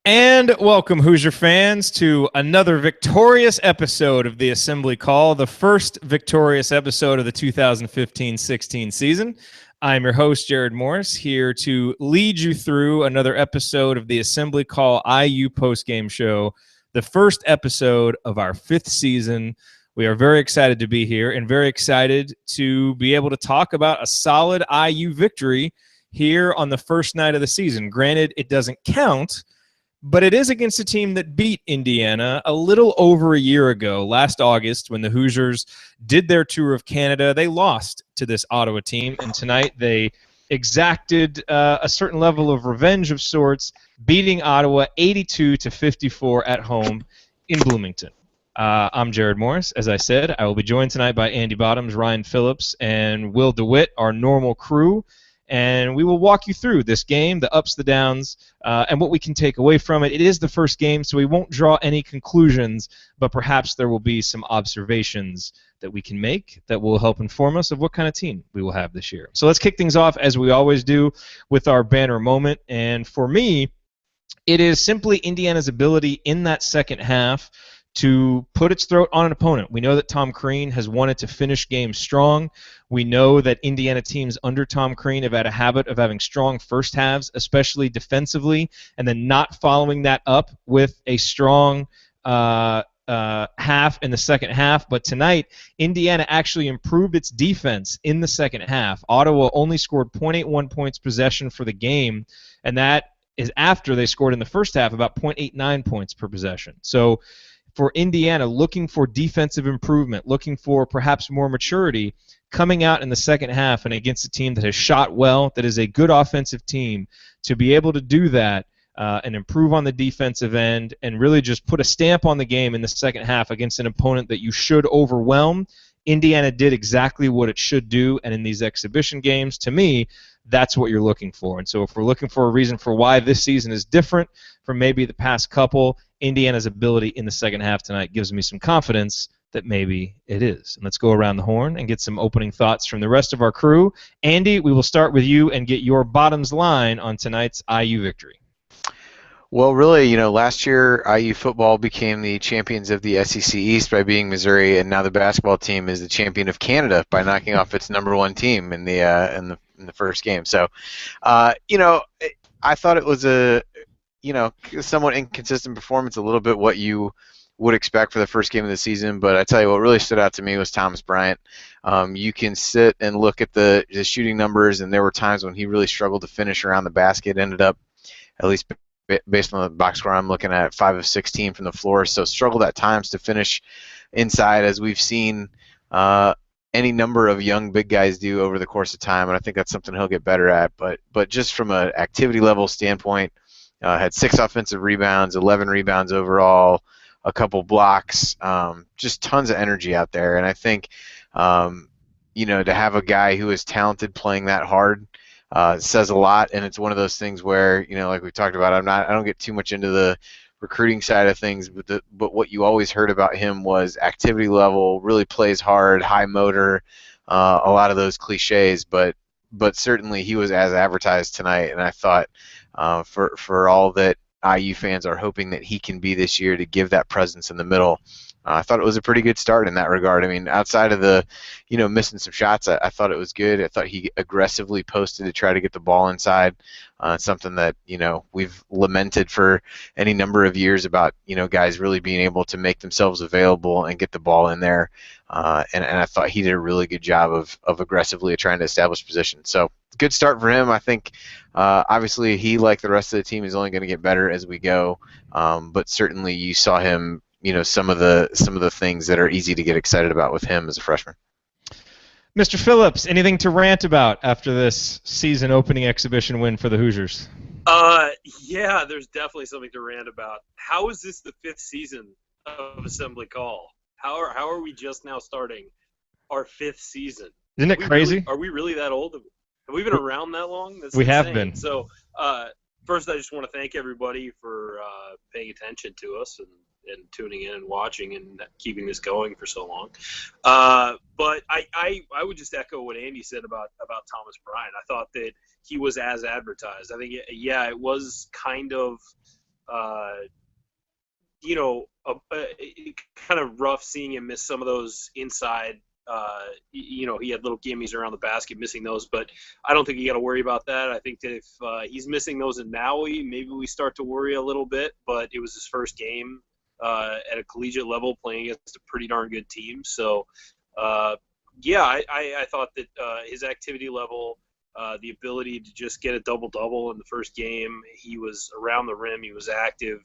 And welcome, Hoosier fans, to another victorious episode of the Assembly Call, the first victorious episode of the 2015-16 season. I'm your host, Jerod Morris, here to lead you through another episode of the Assembly Call IU Postgame Show, the first episode of our fifth season. We are very excited to be here and very excited to be able to talk about a solid IU victory here on the first night of the season. Granted, it doesn't count, but it is against a team that beat Indiana a little over a year ago, last August, when the Hoosiers did their tour of Canada. They lost to this Ottawa team, and tonight they exacted a certain level of revenge of sorts, beating Ottawa 82-54 at home in Bloomington. I'm Jerod Morris. As I said, I will be joined tonight by Andy Bottoms, Ryan Phillips, and Will DeWitt, our normal crew. And we will walk you through this game, the ups, the downs, and what we can take away from it. It is the first game, so we won't draw any conclusions, but perhaps there will be some observations that we can make that will help inform us of what kind of team we will have this year. So let's kick things off, as we always do, with our banner moment. And for me, it is simply Indiana's ability in that second half to put its throat on an opponent. We know that Tom Crean has wanted to finish games strong. We know that Indiana teams under Tom Crean have had a habit of having strong first halves, especially defensively, and then not following that up with a strong half in the second half. But tonight, Indiana actually improved its defense in the second half. Ottawa only scored 0.81 points possession for the game, and that is after they scored in the first half about 0.89 points per possession. So for Indiana, looking for defensive improvement, looking for perhaps more maturity, coming out in the second half and against a team that has shot well, that is a good offensive team, to be able to do that and improve on the defensive end and really just put a stamp on the game in the second half against an opponent that you should overwhelm. Indiana did exactly what it should do, and in these exhibition games, to me, that's what you're looking for. And so if we're looking for a reason for why this season is different from maybe the past couple, Indiana's ability in the second half tonight gives me some confidence that maybe it is. And let's go around the horn and get some opening thoughts from the rest of our crew. Andy, we will start with you and get your bottoms line on tonight's IU victory. Well, really, last year IU football became the champions of the SEC East by beating Missouri, and now the basketball team is the champion of Canada by knocking off its number one team in the first game. So, I thought it was a somewhat inconsistent performance, a little bit what you would expect for the first game of the season. But I tell you what really stood out to me was Thomas Bryant. You can sit and look at the shooting numbers, and there were times when he really struggled to finish around the basket. Ended up, at least based on the box score I'm looking at, 5 of 16 from the floor. So struggled at times to finish inside, as we've seen any number of young big guys do over the course of time, and I think that's something he'll get better at. But just from an activity level standpoint, had 6 offensive rebounds, 11 rebounds overall, a couple blocks, just tons of energy out there. And I think, to have a guy who is talented playing that hard says a lot. And it's one of those things where, like we talked about, I don't get too much into the recruiting side of things, but what you always heard about him was activity level, really plays hard, high motor, a lot of those cliches, but certainly he was as advertised tonight. And I thought for all that IU fans are hoping that he can be this year, to give that presence in the middle, I thought it was a pretty good start in that regard. I mean, outside of the, missing some shots, I thought it was good. I thought he aggressively posted to try to get the ball inside, something that, we've lamented for any number of years about, guys really being able to make themselves available and get the ball in there. And I thought he did a really good job of aggressively trying to establish position. So good start for him. I think obviously he, like the rest of the team, is only going to get better as we go. But certainly you saw him, some of the things that are easy to get excited about with him as a freshman. Mr. Phillips, anything to rant about after this season opening exhibition win for the Hoosiers? Yeah, there's definitely something to rant about. How is this the 5th season of Assembly Call? How are we just now starting our 5th season? Isn't it crazy? Are we really that old? Have we been around that long? That's we insane. have been. So, first, I just want to thank everybody for paying attention to us and tuning in and watching and keeping this going for so long. But I would just echo what Andy said about Thomas Bryant. I thought that he was as advertised. I think, yeah, it was kind of kind of rough seeing him miss some of those inside. He had little gimmies around the basket, missing those, but I don't think you got to worry about that. I think that if he's missing those in Maui, maybe we start to worry a little bit, but it was his first game at a collegiate level playing against a pretty darn good team. So, I thought that his activity level, the ability to just get a double-double in the first game, he was around the rim, he was active,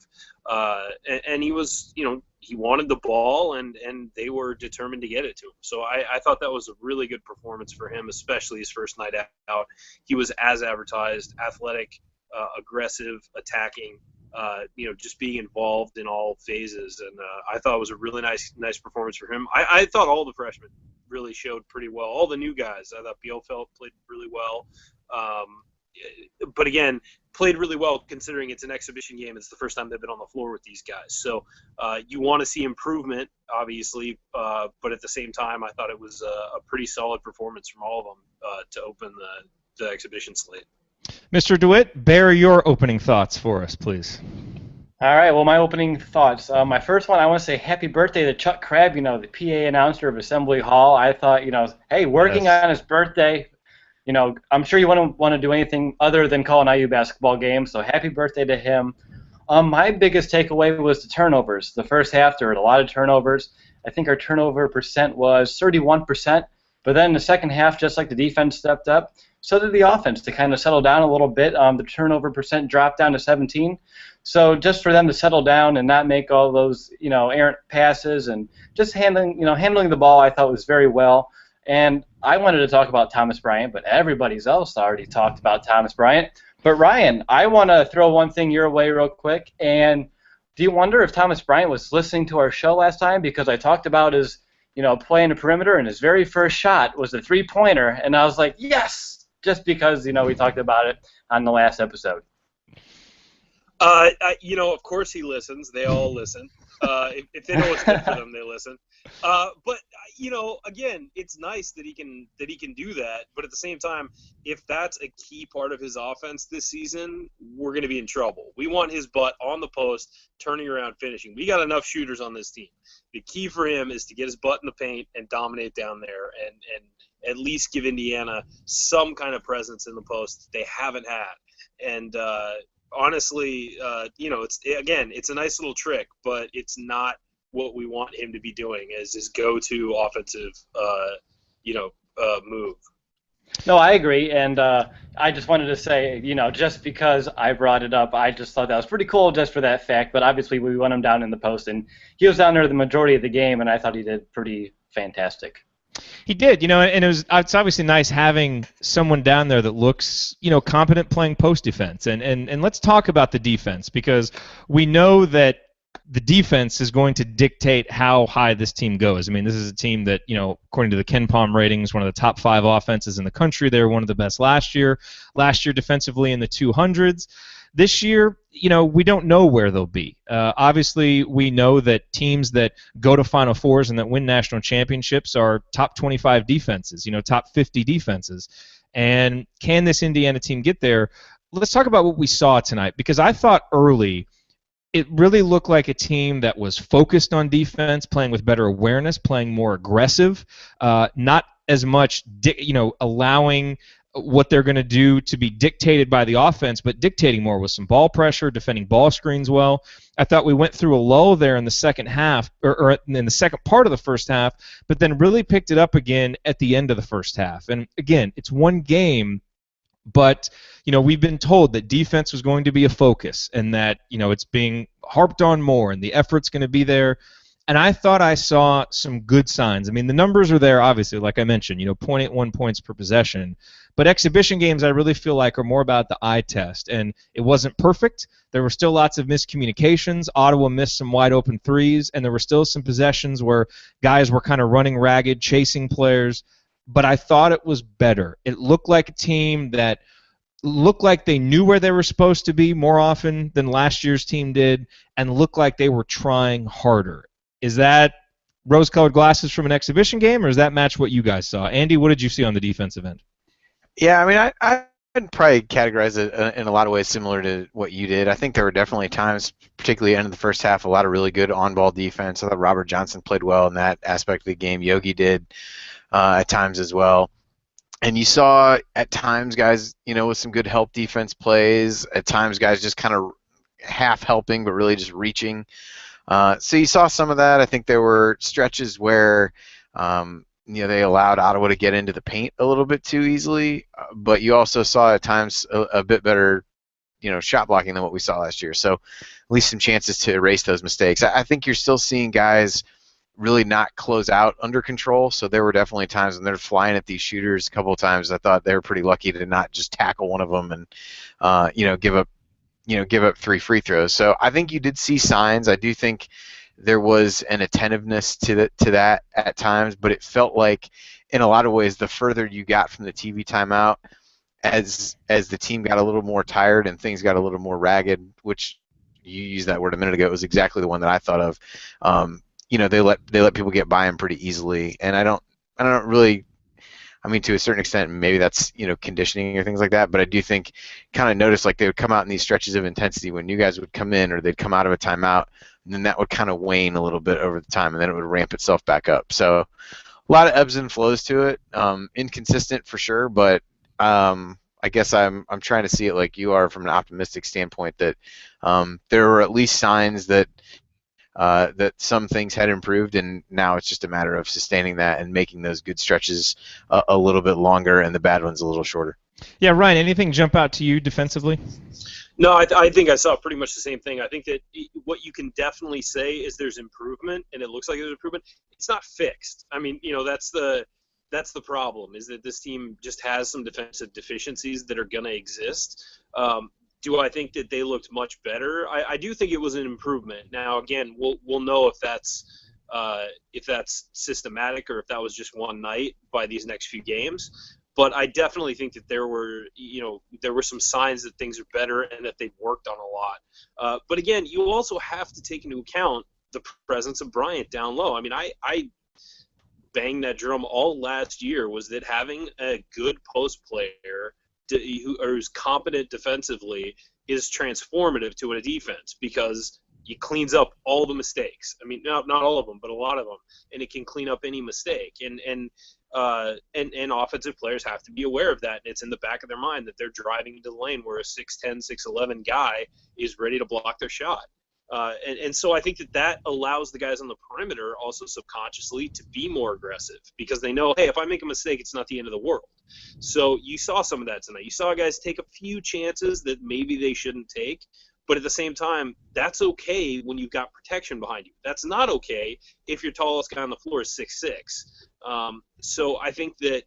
and he was, he wanted the ball, and they were determined to get it to him. So I thought that was a really good performance for him, especially his first night out. He was as advertised, athletic, aggressive, attacking, just being involved in all phases. And I thought it was a really nice performance for him. I thought all the freshmen really showed pretty well. All the new guys, I thought Bielfeldt played really well. But again, played really well considering it's an exhibition game. It's the first time they've been on the floor with these guys. So you want to see improvement, obviously, but at the same time, I thought it was a pretty solid performance from all of them to open the exhibition slate. Mr. DeWitt, bear your opening thoughts for us, please. All right, well, my opening thoughts. My first one, I want to say happy birthday to Chuck Crabb, the PA announcer of Assembly Hall. I thought, hey, working on his birthday, I'm sure you wouldn't want to do anything other than call an IU basketball game, so happy birthday to him. My biggest takeaway was the turnovers. The first half, there were a lot of turnovers. I think our turnover percent was 31%, but then in the second half, just like the defense stepped up, so did the offense to kind of settle down a little bit. The turnover percent dropped down to 17. So just for them to settle down and not make all those, errant passes and just handling the ball, I thought was very well. And I wanted to talk about Thomas Bryant, but everybody else already talked about Thomas Bryant. But Ryan, I want to throw one thing your way real quick. And do you wonder if Thomas Bryant was listening to our show last time? Because I talked about his, playing the perimeter, and his very first shot was a three-pointer. And I was like, yes! Just because, we talked about it on the last episode. Of course he listens. They all listen. If they know what's good for them, they listen. But again, it's nice that he can do that. But at the same time, if that's a key part of his offense this season, we're going to be in trouble. We want his butt on the post, turning around, finishing. We got enough shooters on this team. The key for him is to get his butt in the paint and dominate down there, and at least give Indiana some kind of presence in the post they haven't had. And honestly, it's a nice little trick, but it's not what we want him to be doing as his go-to offensive, move. No, I agree, and I just wanted to say, just because I brought it up, I just thought that was pretty cool just for that fact, but obviously we want him down in the post, and he was down there the majority of the game, and I thought he did pretty fantastic. He did, and it's obviously nice having someone down there that looks, competent playing post defense. And let's talk about the defense, because we know that the defense is going to dictate how high this team goes. I mean, this is a team that, according to the Ken Palm ratings, one of the top 5 offenses in the country. They were one of the best last year. Last year defensively in the 200s. This year, we don't know where they'll be. Obviously, we know that teams that go to Final Fours and that win national championships are top 25 defenses, top 50 defenses. And can this Indiana team get there? Let's talk about what we saw tonight, because I thought early it really looked like a team that was focused on defense, playing with better awareness, playing more aggressive, not as much, allowing what they're going to do to be dictated by the offense, but dictating more with some ball pressure, defending ball screens well. I thought we went through a lull there in the second half, or in the second part of the first half, but then really picked it up again at the end of the first half. And again, it's one game, but we've been told that defense was going to be a focus, and that it's being harped on more, and the effort's going to be there. And I thought I saw some good signs. I mean, the numbers are there, obviously, like I mentioned, 0.81 points per possession. But exhibition games, I really feel like, are more about the eye test. And it wasn't perfect. There were still lots of miscommunications. Ottawa missed some wide-open threes, and there were still some possessions where guys were kind of running ragged, chasing players. But I thought it was better. It looked like a team that looked like they knew where they were supposed to be more often than last year's team did, and looked like they were trying harder. Is that rose-colored glasses from an exhibition game, or does that match what you guys saw? Andy, what did you see on the defensive end? Yeah, I mean, I I'd probably categorize it in a lot of ways similar to what you did. I think there were definitely times, particularly end of the first half, a lot of really good on-ball defense. I thought Robert Johnson played well in that aspect of the game. Yogi did at times as well. And you saw at times guys, with some good help defense plays. At times guys just kind of half helping, but really just reaching. So you saw some of that. I think there were stretches where they allowed Ottawa to get into the paint a little bit too easily, but you also saw at times a bit better, shot blocking than what we saw last year. So at least some chances to erase those mistakes. I think you're still seeing guys really not close out under control. So there were definitely times when they're flying at these shooters. A couple of times I thought they were pretty lucky to not just tackle one of them and give up 3 free throws. So I think you did see signs. I do think there was an attentiveness to that at times, but it felt like in a lot of ways the further you got from the TV timeout, as the team got a little more tired and things got a little more ragged, which you used that word a minute ago, it was exactly the one that I thought of. They let people get by them pretty easily, and I don't really. I mean, to a certain extent, maybe that's conditioning or things like that. But I do think, kind of notice like they would come out in these stretches of intensity when you guys would come in, or they'd come out of a timeout, and then that would kind of wane a little bit over the time, and then it would ramp itself back up. So a lot of ebbs and flows to it. Inconsistent for sure, but I guess I'm trying to see it like you are from an optimistic standpoint that there were at least signs that some things had improved, and now it's just a matter of sustaining that and making those good stretches a little bit longer and the bad ones a little shorter. Yeah, Ryan, anything jump out to you defensively? No, I think I saw pretty much the same thing. I think that what you can definitely say is there's improvement, and it looks like there's improvement. It's not fixed. I mean, that's the problem, is that this team just has some defensive deficiencies that are going to exist. Do I think that they looked much better? I do think it was an improvement. Now, again, we'll know if that's systematic or if that was just one night by these next few games. But I definitely think that there were some signs that things are better and that they've worked on a lot. But again, you also have to take into account the presence of Bryant down low. I mean, I banged that drum all last year, was that having a good post player who's competent defensively is transformative to a defense, because it cleans up all the mistakes. I mean, not all of them, but a lot of them, and it can clean up any mistake. And offensive players have to be aware of that. And it's in the back of their mind that they're driving into the lane where a 6'10", 6'11" guy is ready to block their shot. And so I think that allows the guys on the perimeter also subconsciously to be more aggressive, because they know, hey, if I make a mistake, it's not the end of the world. So you saw some of that tonight. You saw guys take a few chances that maybe they shouldn't take, but at the same time, that's okay when you've got protection behind you. That's not okay if your tallest guy on the floor is 6'6". So I think that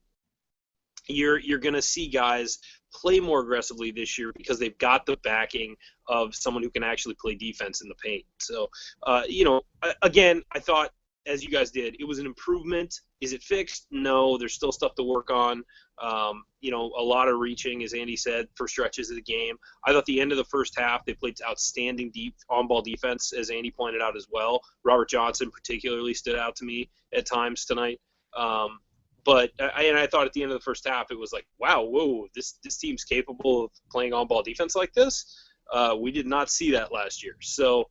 you're going to see guys play more aggressively this year because they've got the backing of someone who can actually play defense in the paint. So, again, I thought, as you guys did, it was an improvement. Is it fixed? No, there's still stuff to work on. A lot of reaching, as Andy said, for stretches of the game. I thought the end of the first half, they played outstanding deep on-ball defense, as Andy pointed out as well. Robert Johnson particularly stood out to me at times tonight. But I thought at the end of the first half, it was like, wow, whoa, this team's capable of playing on-ball defense like this. We did not see that last year. So,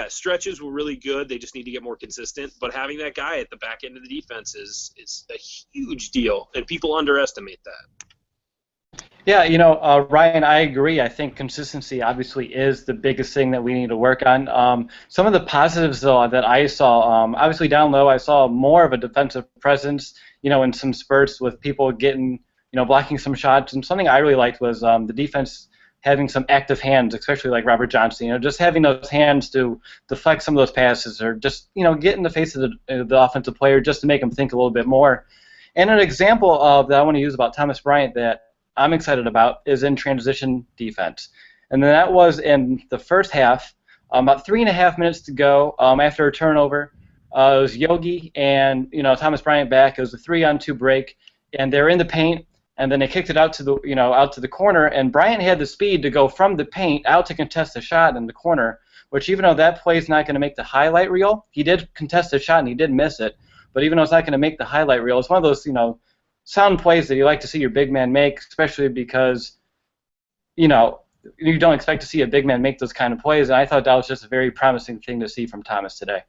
stretches were really good. They just need to get more consistent. But having that guy at the back end of the defense is a huge deal, and people underestimate that. Yeah, Ryan, I agree. I think consistency obviously is the biggest thing that we need to work on. Some of the positives, though, that I saw, obviously down low, I saw more of a defensive presence, in some spurts with people getting, blocking some shots. And something I really liked was the defense having some active hands, especially like Robert Johnson, just having those hands to deflect some of those passes, or just, get in the face of the offensive player just to make them think a little bit more. And an example of that I want to use about Thomas Bryant that I'm excited about is in transition defense. And then that was in the first half, about 3.5 minutes to go after a turnover. It was Yogi and Thomas Bryant back. It was a 3-on-2 break, and they were in the paint, and then they kicked it out to the corner, and Bryant had the speed to go from the paint out to contest the shot in the corner, which even though that play is not going to make the highlight reel, he did contest the shot and he did miss it. But even though it's not going to make the highlight reel, it's one of those sound plays that you like to see your big man make, especially because, you don't expect to see a big man make those kind of plays, and I thought that was just a very promising thing to see from Thomas today.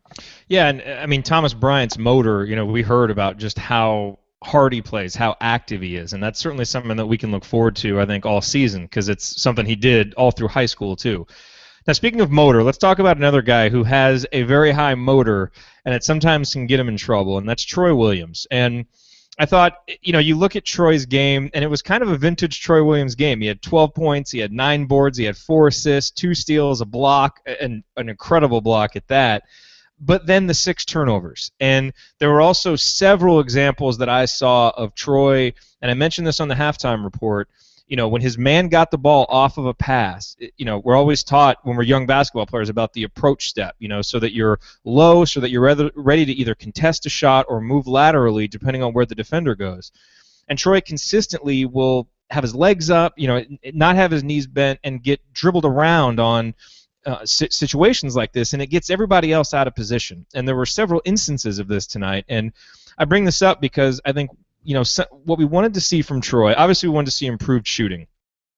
Yeah, and I mean, Thomas Bryant's motor, we heard about just how hard he plays, how active he is, and that's certainly something that we can look forward to, I think, all season, because it's something he did all through high school, too. Now, speaking of motor, let's talk about another guy who has a very high motor, and it sometimes can get him in trouble, and that's Troy Williams. And I thought, you look at Troy's game, and it was kind of a vintage Troy Williams game. He had 12 points, he had 9 boards, he had 4 assists, 2 steals, a block, and an incredible block at that. But then the 6 turnovers. And there were also several examples that I saw of Troy, and I mentioned this on the halftime report, when his man got the ball off of a pass, we're always taught when we're young basketball players about the approach step, so that you're low, so that you're ready to either contest a shot or move laterally depending on where the defender goes. And Troy consistently will have his legs up, not have his knees bent, and get dribbled around on situations like this, and it gets everybody else out of position. And there were several instances of this tonight, and I bring this up because I think what we wanted to see from Troy, obviously we wanted to see improved shooting.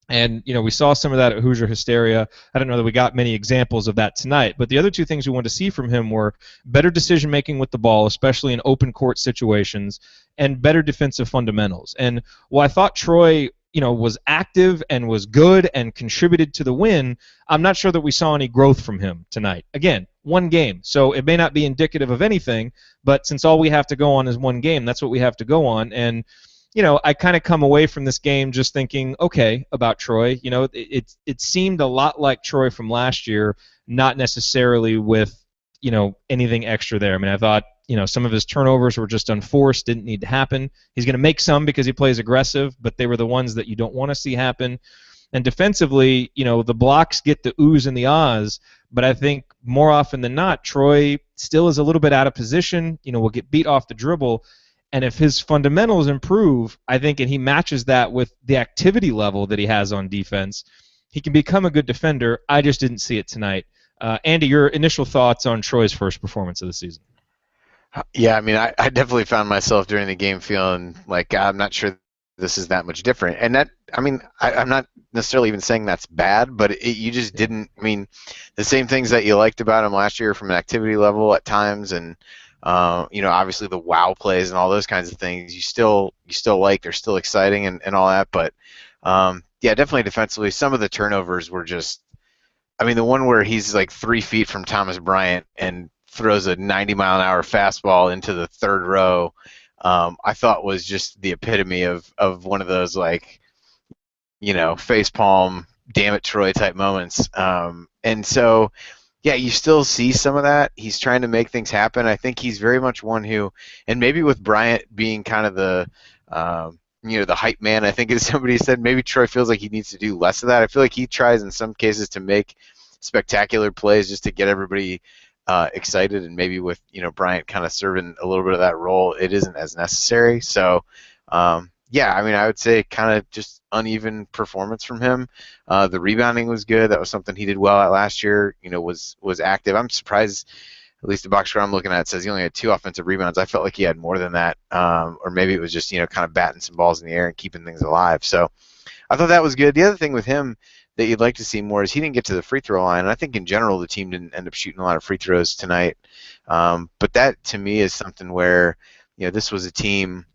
And, we saw some of that at Hoosier Hysteria. I don't know that we got many examples of that tonight. But the other two things we wanted to see from him were better decision-making with the ball, especially in open court situations, and better defensive fundamentals. And while I thought Troy, was active and was good and contributed to the win, I'm not sure that we saw any growth from him tonight. Again, one game, so it may not be indicative of anything, but since all we have to go on is one game, that's what we have to go on. And I kind of come away from this game just thinking, okay, about Troy. It seemed a lot like Troy from last year, not necessarily with anything extra there. I mean, I thought some of his turnovers were just unforced, didn't need to happen. He's going to make some because he plays aggressive, but they were the ones that you don't want to see happen. And defensively, the blocks get the oohs and the ahs, but I think more often than not, Troy still is a little bit out of position, will get beat off the dribble. And if his fundamentals improve, I think, and he matches that with the activity level that he has on defense, he can become a good defender. I just didn't see it tonight. Andy, your initial thoughts on Troy's first performance of the season? Yeah, I mean, I definitely found myself during the game feeling like I'm not sure this is that much different. And that, I mean, I'm not necessarily even saying that's bad, but you just didn't, I mean, the same things that you liked about him last year from an activity level at times, and obviously the wow plays and all those kinds of things you still like, they're still exciting and all that, but yeah, definitely defensively, some of the turnovers were just, I mean, the one where he's like 3 feet from Thomas Bryant and throws a 90-mile-an-hour fastball into the third row, I thought was just the epitome of one of those, like, facepalm, damn it, Troy type moments. And so, yeah, you still see some of that. He's trying to make things happen. I think he's very much one who, and maybe with Bryant being kind of the, the hype man, I think as somebody said, maybe Troy feels like he needs to do less of that. I feel like he tries in some cases to make spectacular plays just to get everybody excited, and maybe with Bryant kind of serving a little bit of that role, it isn't as necessary. So yeah, I mean, I would say kind of just uneven performance from him. The rebounding was good. That was something he did well at last year. Was active. I'm surprised. At least the box score I'm looking at says he only had 2 offensive rebounds. I felt like he had more than that, or maybe it was just kind of batting some balls in the air and keeping things alive. So I thought that was good. The other thing with him that you'd like to see more is he didn't get to the free throw line. And I think in general the team didn't end up shooting a lot of free throws tonight. But that to me is something where this was a team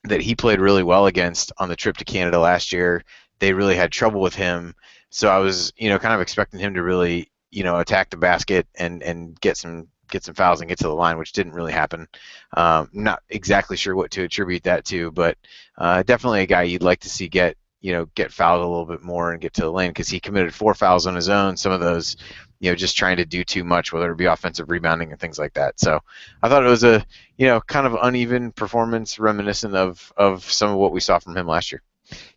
that he played really well against on the trip to Canada last year. They really had trouble with him. So I was kind of expecting him to really attack the basket and get some fouls and get to the line, which didn't really happen. Not exactly sure what to attribute that to, but definitely a guy you'd like to see get fouled a little bit more and get to the lane, because he committed 4 fouls on his own. Some of those, just trying to do too much, whether it be offensive rebounding and things like that. So I thought it was a, kind of uneven performance reminiscent of some of what we saw from him last year.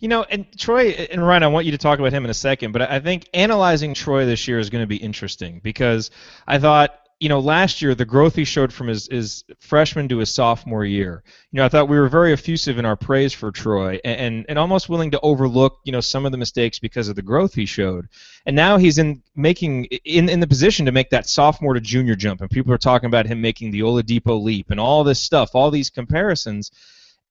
And Troy, and Ryan, I want you to talk about him in a second, but I think analyzing Troy this year is going to be interesting, because I thought, last year the growth he showed from his freshman to his sophomore year, I thought we were very effusive in our praise for Troy and almost willing to overlook, some of the mistakes because of the growth he showed. And now he's in the position to make that sophomore to junior jump, and people are talking about him making the Oladipo leap and all this stuff, all these comparisons.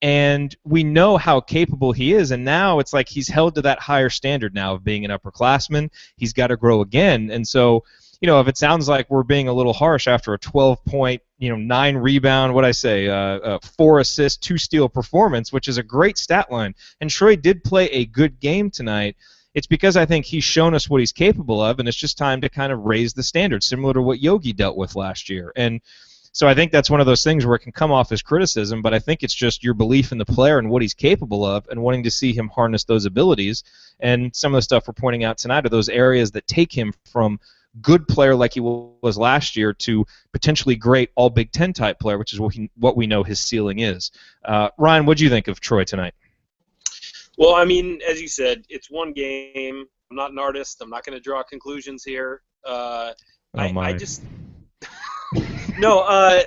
And we know how capable he is, and now it's like he's held to that higher standard now of being an upperclassman. He's got to grow again. And so, if it sounds like we're being a little harsh after a 12-point, 9 rebound, 4 assists, 2 steal performance, which is a great stat line. And Troy did play a good game tonight. It's because I think he's shown us what he's capable of, and it's just time to kind of raise the standard, similar to what Yogi dealt with last year. And so I think that's one of those things where it can come off as criticism, but I think it's just your belief in the player and what he's capable of and wanting to see him harness those abilities. And some of the stuff we're pointing out tonight are those areas that take him from good player like he was last year to potentially great all Big Ten type player, which is what we know his ceiling is. Ryan, what do you think of Troy tonight? Well, I mean, as you said, it's one game. I'm not an artist. I'm not going to draw conclusions here. I just no. I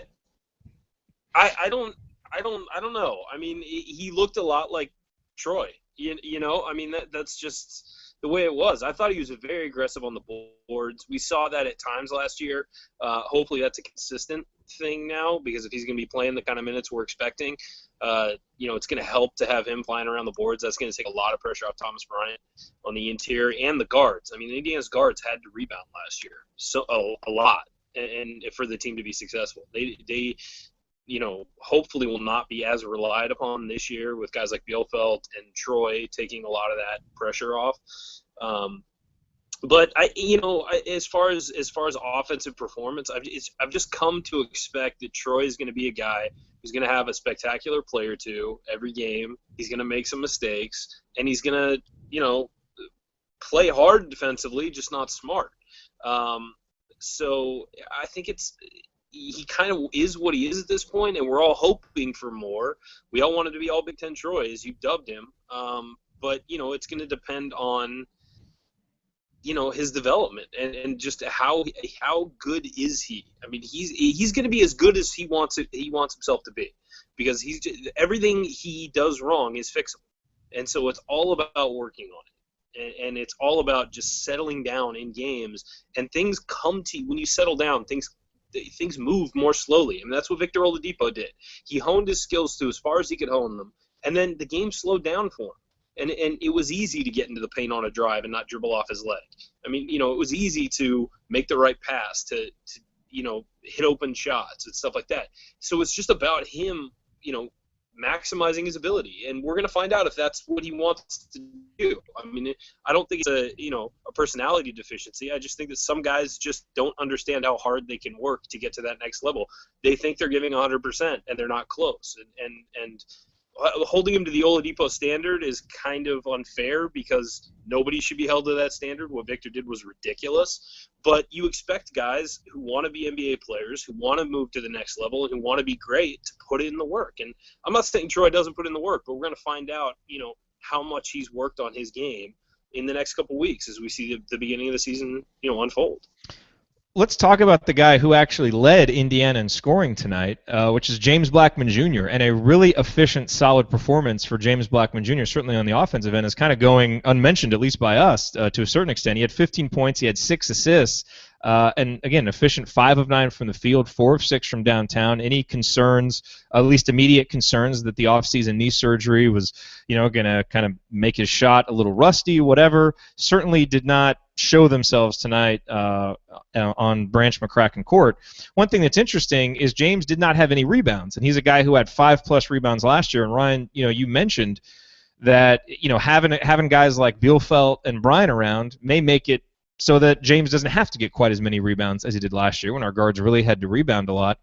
don't know. I mean, he looked a lot like Troy. I mean, that's just the way it was. I thought he was very aggressive on the boards. We saw that at times last year. Hopefully that's a consistent thing now, because if he's going to be playing the kind of minutes we're expecting, it's going to help to have him flying around the boards. That's going to take a lot of pressure off Thomas Bryant on the interior and the guards. I mean, Indiana's guards had to rebound last year, so a lot, and for the team to be successful. They hopefully will not be as relied upon this year with guys like Bielfeldt and Troy taking a lot of that pressure off. But as far as offensive performance, I've just come to expect that Troy is going to be a guy who's going to have a spectacular play or two every game. He's going to make some mistakes, and he's going to play hard defensively, just not smart. So I think he kind of is what he is at this point, and we're all hoping for more. We all wanted to be all Big Ten Troy, as you dubbed him. But it's going to depend on his development and just how good is he. I mean, he's going to be as good as he wants himself to be, because everything he does wrong is fixable, and so it's all about working on it, and it's all about just settling down in games, and things come to you when you settle down. Things move more slowly. I mean, that's what Victor Oladipo did. He honed his skills to as far as he could hone them, and then the game slowed down for him. And it was easy to get into the paint on a drive and not dribble off his leg. I mean, it was easy to make the right pass, to hit open shots and stuff like that. So it's just about him, maximizing his ability, and we're going to find out if that's what he wants to do. I mean, I don't think it's a personality deficiency. I just think that some guys just don't understand how hard they can work to get to that next level. They think they're giving 100%, and they're not close. And holding him to the Oladipo standard is kind of unfair, because nobody should be held to that standard. What Victor did was ridiculous. But you expect guys who want to be NBA players, who want to move to the next level, and who want to be great, to put in the work. And I'm not saying Troy doesn't put in the work, but we're going to find out, how much he's worked on his game in the next couple weeks as we see the beginning of the season, unfold. Let's talk about the guy who actually led Indiana in scoring tonight, which is James Blackman Jr., and a really efficient, solid performance for James Blackman Jr., certainly on the offensive end, is kind of going unmentioned, at least by us, to a certain extent. He had 15 points, he had 6 assists, and again, efficient, 5 of 9 from the field, 4 of 6 from downtown. Any concerns, at least immediate concerns, that the offseason knee surgery was, going to kind of make his shot a little rusty, whatever, certainly did not show themselves tonight on Branch McCracken Court. One thing that's interesting is James did not have any rebounds, and he's a guy who had 5+ rebounds last year. And Ryan, you mentioned that having guys like Bielfeldt and Bryant around may make it so that James doesn't have to get quite as many rebounds as he did last year, when our guards really had to rebound a lot.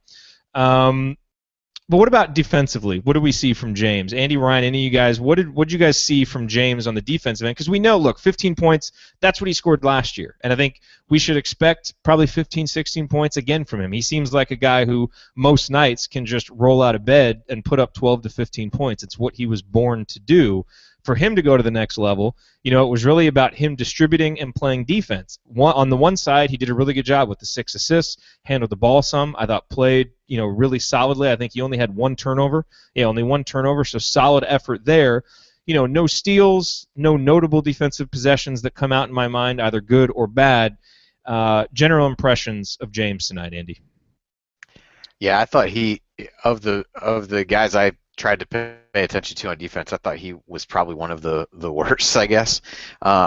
But what about defensively? What do we see from James? Andy, Ryan, any of you guys, what did you guys see from James on the defensive end? Because we know, look, 15 points, that's what he scored last year. And I think we should expect probably 15, 16 points again from him. He seems like a guy who most nights can just roll out of bed and put up 12 to 15 points. It's what he was born to do. For him to go to the next level, it was really about him distributing and playing defense. On the one side, he did a really good job with the 6 assists, handled the ball some. I thought played, really solidly. I think he only had 1 turnover. Yeah, only 1 turnover, so solid effort there. No steals, no notable defensive possessions that come out in my mind, either good or bad. General impressions of James tonight, Andy. Yeah, I thought he, of the guys I tried to pay attention to on defense, I thought he was probably one of the worst, I guess.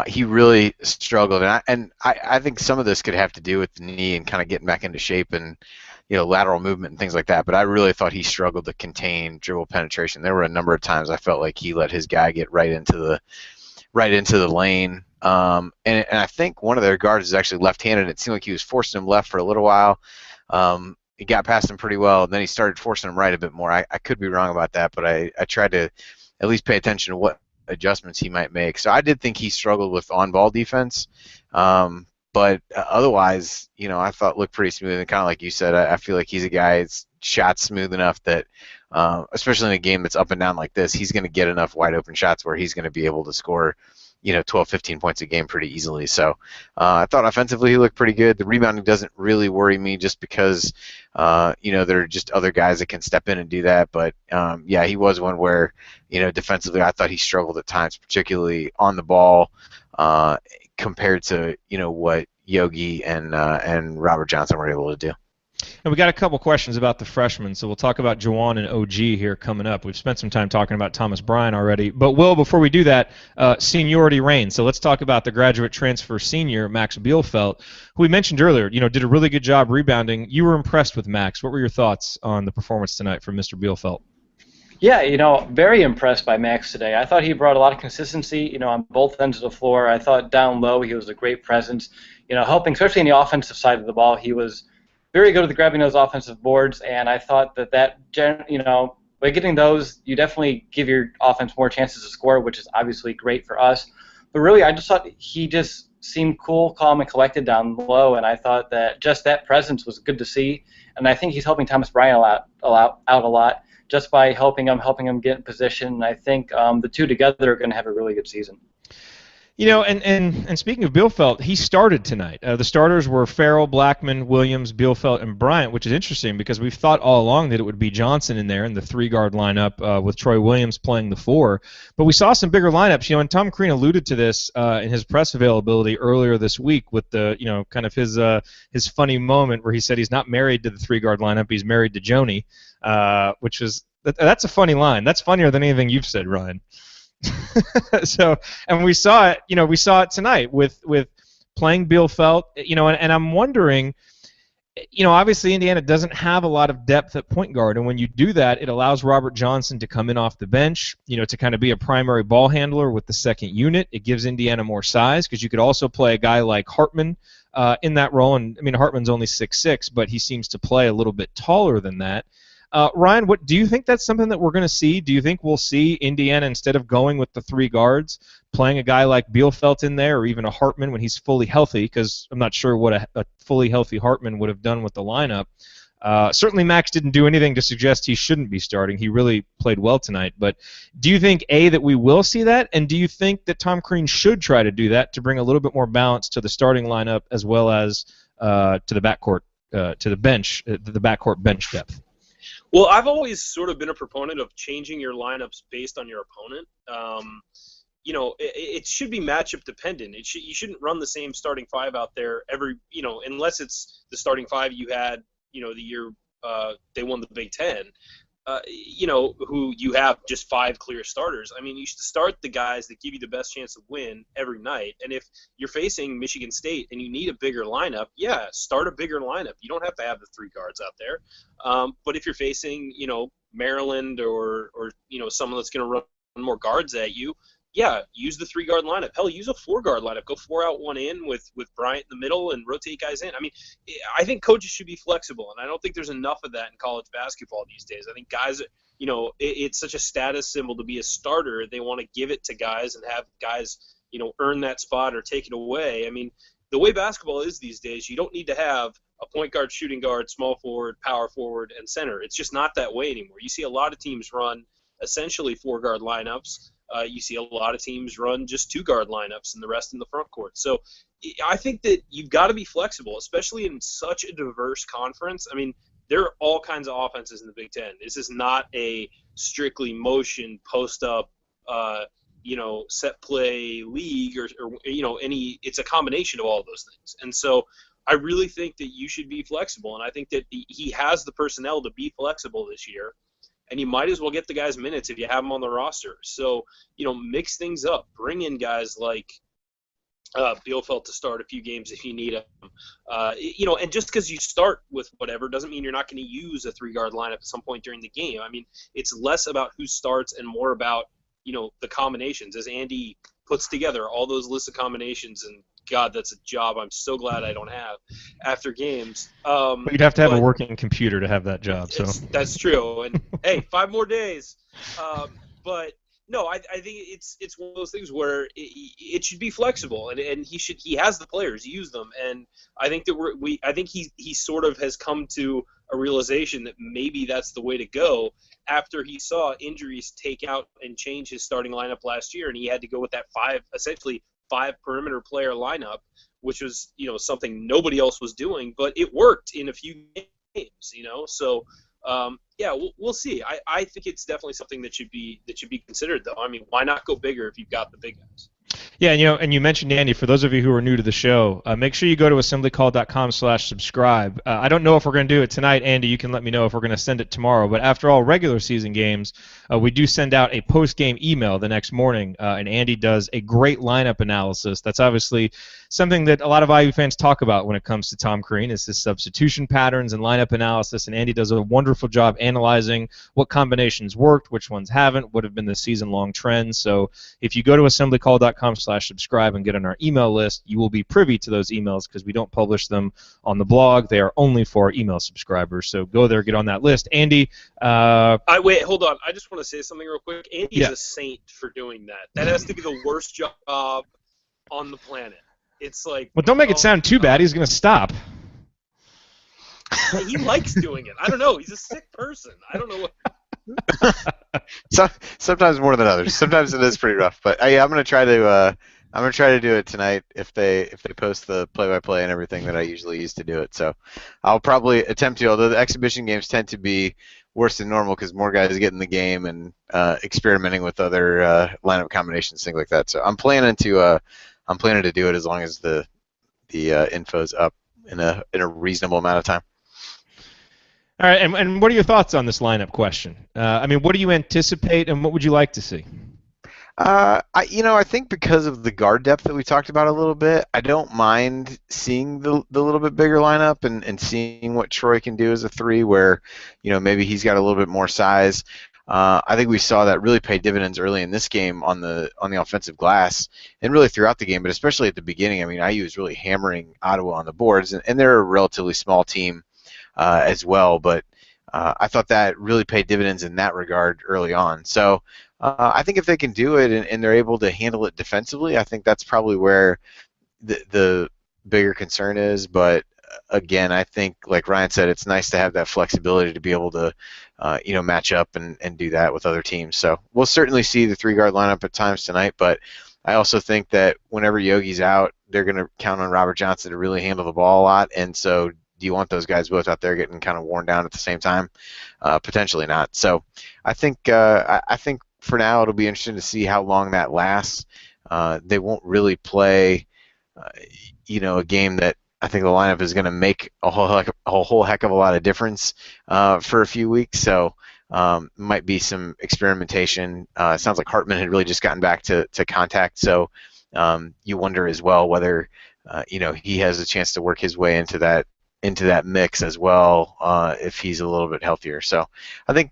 He really struggled, and I think some of this could have to do with the knee and kind of getting back into shape and lateral movement and things like that. But I really thought he struggled to contain dribble penetration. There were a number of times I felt like he let his guy get right into the lane. And I think one of their guards is actually left-handed. It seemed like he was forcing him left for a little while. He got past him pretty well, and then he started forcing him right a bit more. I could be wrong about that, but I tried to at least pay attention to what adjustments he might make. So I did think he struggled with on-ball defense. But otherwise, I thought looked pretty smooth. And kind of like you said, I feel like he's a guy that's shot smooth enough that, especially in a game that's up and down like this, he's going to get enough wide open shots where he's going to be able to score 12, 15 points a game pretty easily. So I thought offensively he looked pretty good. The rebounding doesn't really worry me just because, there are just other guys that can step in and do that. But, yeah, he was one where, defensively I thought he struggled at times, particularly on the ball compared to, what Yogi and Robert Johnson were able to do. And we got a couple questions about the freshmen, so we'll talk about Juwan and OG here coming up. We've spent some time talking about Thomas Bryant already. But, Will, before we do that, seniority reigns. So let's talk about the graduate transfer senior, Max Bielfeldt, who we mentioned earlier, did a really good job rebounding. You were impressed with Max. What were your thoughts on the performance tonight from Mr. Bielfeldt? Yeah, very impressed by Max today. I thought he brought a lot of consistency, on both ends of the floor. I thought down low he was a great presence, helping, especially in the offensive side of the ball. He was very good with grabbing those offensive boards, and I thought by getting those, you definitely give your offense more chances to score, which is obviously great for us. But really, I just thought he just seemed cool, calm, and collected down low, and I thought that just that presence was good to see. And I think he's helping Thomas Bryant out a lot just by helping him get in position. And I think the two together are going to have a really good season. And speaking of Bielfeldt, he started tonight. The starters were Ferrell, Blackman, Williams, Bielfeldt, and Bryant, which is interesting because we've thought all along that it would be Johnson in there in the three-guard lineup with Troy Williams playing the four. But we saw some bigger lineups, and Tom Crean alluded to this in his press availability earlier this week with the, kind of his funny moment where he said he's not married to the three-guard lineup, he's married to Joni, which is that's a funny line. That's funnier than anything you've said, Ryan. So, and we saw it tonight with playing Bielfeldt, and I'm wondering, obviously Indiana doesn't have a lot of depth at point guard, and when you do that, it allows Robert Johnson to come in off the bench, to kind of be a primary ball handler with the second unit. It gives Indiana more size because you could also play a guy like Hartman in that role, and Hartman's only 6'6", but he seems to play a little bit taller than that. Ryan, what do you think that's something that we're going to see? Do you think we'll see Indiana, instead of going with the three guards, playing a guy like Bielfeldt in there or even a Hartman when he's fully healthy? Because I'm not sure what a fully healthy Hartman would have done with the lineup. Certainly Max didn't do anything to suggest he shouldn't be starting. He really played well tonight. But do you think, A, that we will see that? And do you think that Tom Crean should try to do that to bring a little bit more balance to the starting lineup as well as to the backcourt, to the bench, the backcourt bench depth? Well, I've always sort of been a proponent of changing your lineups based on your opponent. It should be matchup dependent. You shouldn't run the same starting five out there unless it's the starting five you had, the year they won the Big Ten. Who you have just five clear starters. You should start the guys that give you the best chance to win every night. And if you're facing Michigan State and you need a bigger lineup, yeah, start a bigger lineup. You don't have to have the three guards out there. But if you're facing, Maryland or someone that's going to run more guards at you, yeah, use the three-guard lineup. Hell, use a four-guard lineup. Go 4 out, 1 in with Bryant in the middle and rotate guys in. I think coaches should be flexible, and I don't think there's enough of that in college basketball these days. I think guys, it's such a status symbol to be a starter. They want to give it to guys and have guys, earn that spot or take it away. The way basketball is these days, you don't need to have a point guard, shooting guard, small forward, power forward, and center. It's just not that way anymore. You see a lot of teams run essentially 4-guard lineups. You see a lot of teams run just 2-guard lineups and the rest in the front court. So I think that you've got to be flexible, especially in such a diverse conference. There are all kinds of offenses in the Big Ten. This is not a strictly motion, post-up, set play league or any. It's a combination of all of those things. And so I really think that you should be flexible, and I think that he has the personnel to be flexible this year. and you might as well get the guys minutes if you have them on the roster. So, mix things up. Bring in guys like Bielefeld to start a few games if you need them. And just because you start with whatever doesn't mean you're not going to use a 3-guard lineup at some point during the game. I mean, it's less about who starts and more about, the combinations. As Andy puts together all those lists of combinations, and God, that's a job I'm so glad I don't have after games. But you'd have to have a working computer to have that job. So that's true. And hey, 5 more days. But no, I think it's one of those things where it should be flexible, and he has the players, use them, and I think that I think he sort of has come to a realization that maybe that's the way to go after he saw injuries take out and change his starting lineup last year, and he had to go with that essentially five perimeter player lineup, which was something nobody else was doing, but it worked in a few games, so. We'll see. I think it's definitely something that should be considered, though. I mean, why not go bigger if you've got the big guys? Yeah, and you mentioned, Andy, for those of you who are new to the show, make sure you go to assemblycall.com/subscribe. I don't know if we're going to do it tonight, Andy. You can let me know if we're going to send it tomorrow. But after all regular season games, we do send out a post-game email the next morning, and Andy does a great lineup analysis. That's obviously something that a lot of IU fans talk about when it comes to Tom Crean, is his substitution patterns and lineup analysis, and Andy does a wonderful job analyzing what combinations worked, which ones haven't, what have been the season-long trends. So if you go to assemblycall.com/subscribe and get on our email list, you will be privy to those emails because we don't publish them on the blog. They are only for our email subscribers. So go there, get on that list. Andy. Wait, hold on. I just want to say something real quick. Andy is a saint for doing that. That has to be the worst job on the planet. It's like. Well, don't make it sound too bad. He's going to stop. He likes doing it. I don't know. He's a sick person. I don't know what. Sometimes more than others. Sometimes it is pretty rough. But I'm gonna try to do it tonight if they post the play-by-play and everything that I usually use to do it. So I'll probably attempt to. Although the exhibition games tend to be worse than normal because more guys get in the game and experimenting with other lineup combinations, things like that. So I'm planning to do it as long as the info's up in a reasonable amount of time. All right, and what are your thoughts on this lineup question? What do you anticipate, and what would you like to see? I think because of the guard depth that we talked about a little bit, I don't mind seeing the little bit bigger lineup and seeing what Troy can do as a 3, where maybe he's got a little bit more size. I think we saw that really pay dividends early in this game on the offensive glass and really throughout the game, but especially at the beginning. I mean, IU was really hammering Ottawa on the boards, and they're a relatively small team as well, but I thought that really paid dividends in that regard early on. So I think if they can do it and they're able to handle it defensively, I think that's probably where the bigger concern is. But again, I think, like Ryan said, it's nice to have that flexibility to be able to match up and do that with other teams. So we'll certainly see the 3-guard lineup at times tonight, but I also think that whenever Yogi's out, they're going to count on Robert Johnson to really handle the ball a lot, and so do you want those guys both out there getting kind of worn down at the same time? Potentially not. So I think for now it'll be interesting to see how long that lasts. They won't really play, a game that I think the lineup is going to make a whole heck of a lot of difference for a few weeks. So might be some experimentation. It sounds like Hartman had really just gotten back to contact. So you wonder as well whether he has a chance to work his way into that mix as well if he's a little bit healthier. So I think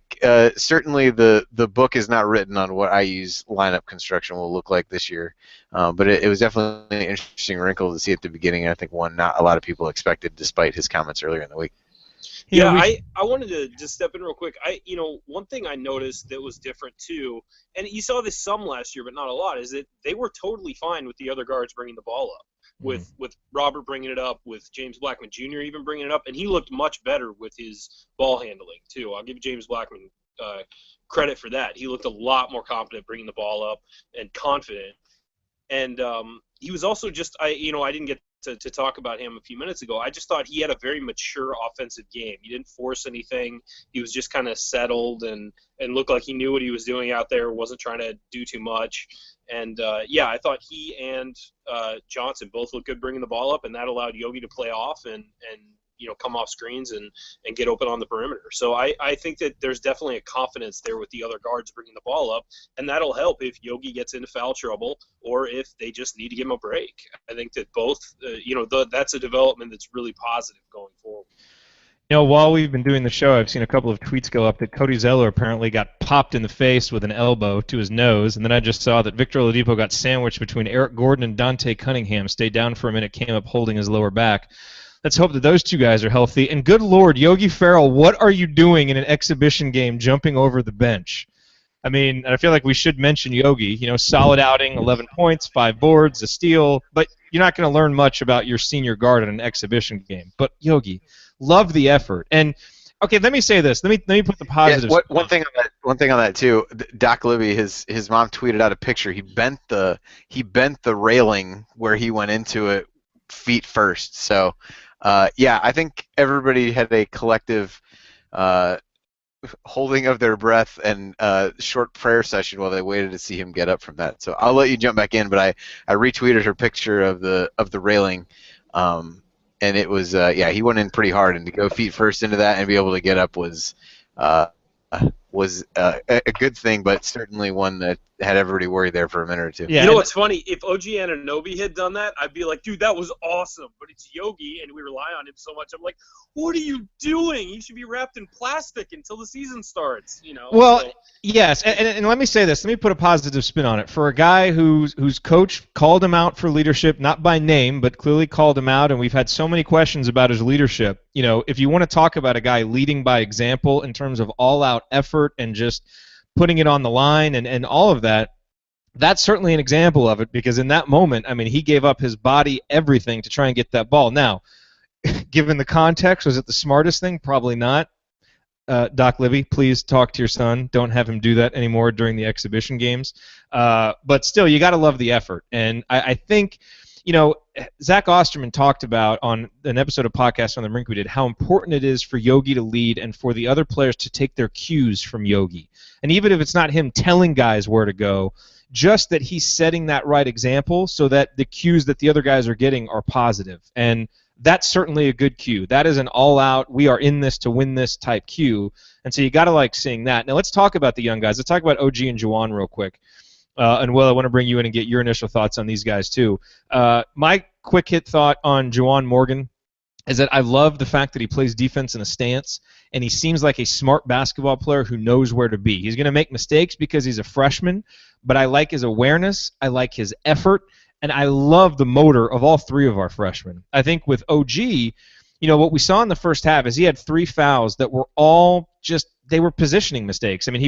certainly the book is not written on what IU's lineup construction will look like this year, but it was definitely an interesting wrinkle to see at the beginning. I think one not a lot of people expected despite his comments earlier in the week. I wanted to just step in real quick. One thing I noticed that was different too, and you saw this some last year but not a lot, is that they were totally fine with the other guards bringing the ball up. With Robert bringing it up, with James Blackman Jr. even bringing it up, and he looked much better with his ball handling too. I'll give James Blackman credit for that. He looked a lot more confident bringing the ball up and confident. And he was also just I didn't get to talk about him a few minutes ago. I just thought he had a very mature offensive game. He didn't force anything. He was just kind of settled and looked like he knew what he was doing out there. Wasn't trying to do too much. And, I thought he and Johnson both looked good bringing the ball up, and that allowed Yogi to play off and come off screens and get open on the perimeter. So I think that there's definitely a confidence there with the other guards bringing the ball up, and that'll help if Yogi gets into foul trouble or if they just need to give him a break. I think that both, that's a development that's really positive going forward. While we've been doing the show, I've seen a couple of tweets go up that Cody Zeller apparently got popped in the face with an elbow to his nose, and then I just saw that Victor Oladipo got sandwiched between Eric Gordon and Dante Cunningham, stayed down for a minute, came up holding his lower back. Let's hope that those two guys are healthy. And good Lord, Yogi Ferrell, what are you doing in an exhibition game jumping over the bench? I mean, I feel like we should mention Yogi. Solid outing, 11 points, 5 boards, a steal, but you're not going to learn much about your senior guard in an exhibition game. But Yogi, love the effort. And okay, let me say this. Let me put the positives. Yeah, one thing on that too. Doc Libby, his mom tweeted out a picture. He bent the railing where he went into it feet first. So, I think everybody had a collective holding of their breath and short prayer session while they waited to see him get up from that. So I'll let you jump back in, but I retweeted her picture of the railing. And it was, he went in pretty hard, and to go feet first into that and be able to get up was a good thing, but certainly one that had everybody worried there for a minute or two. Yeah, what's funny? If OG Anunoby had done that, I'd be like, dude, that was awesome. But it's Yogi, and we rely on him so much. I'm like, what are you doing? You should be wrapped in plastic until the season starts. Well, yes, and let me say this. Let me put a positive spin on it. For a guy whose coach called him out for leadership, not by name, but clearly called him out, and we've had so many questions about his leadership. If you want to talk about a guy leading by example in terms of all-out effort and just putting it on the line and all of that, that's certainly an example of it, because in that moment, I mean, he gave up his body, everything, to try and get that ball. Now, given the context, was it the smartest thing? Probably not. Doc Libby, please talk to your son. Don't have him do that anymore during the exhibition games. But still, you got to love the effort. And I think, Zach Osterman talked about on an episode of Podcast on the Rink we did how important it is for Yogi to lead and for the other players to take their cues from Yogi. And even if it's not him telling guys where to go, just that he's setting that right example so that the cues that the other guys are getting are positive. And that's certainly a good cue. That is an all-out, we are in this to win this type cue. And so you got to like seeing that. Now let's talk about the young guys. Let's talk about OG and Juwan real quick. And Will, I want to bring you in and get your initial thoughts on these guys too. My quick hit thought on Juwan Morgan is that I love the fact that he plays defense in a stance, and he seems like a smart basketball player who knows where to be. He's going to make mistakes because he's a freshman, but I like his awareness, I like his effort, and I love the motor of all three of our freshmen. I think with OG, what we saw in the first half is he had 3 fouls that were all just, they were positioning mistakes. I mean,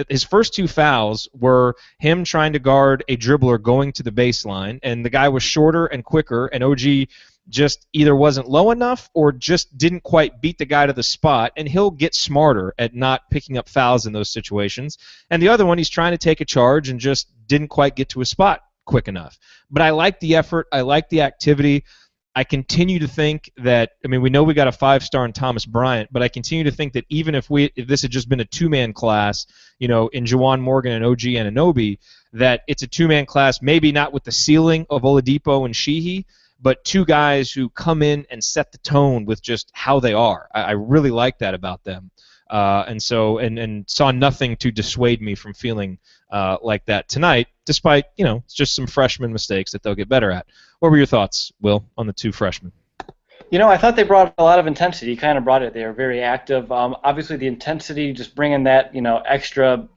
his first 2 fouls were him trying to guard a dribbler going to the baseline, and the guy was shorter and quicker, and OG just either wasn't low enough or just didn't quite beat the guy to the spot, and he'll get smarter at not picking up fouls in those situations. And the other one, he's trying to take a charge and just didn't quite get to a spot quick enough. But I like the effort. I like the activity. I continue to think that, I mean, we know we got a 5-star in Thomas Bryant, but I continue to think that even if this had just been a 2-man class, in Juwan Morgan and OG Anunoby, that it's a 2-man class, maybe not with the ceiling of Oladipo and Sheehy, but 2 guys who come in and set the tone with just how they are. I really like that about them. And saw nothing to dissuade me from feeling like that tonight, despite, it's just some freshman mistakes that they'll get better at. What were your thoughts, Will, on the 2 freshmen? I thought they brought a lot of intensity. You kind of brought it. They were very active. Obviously, the intensity, just bringing that, extra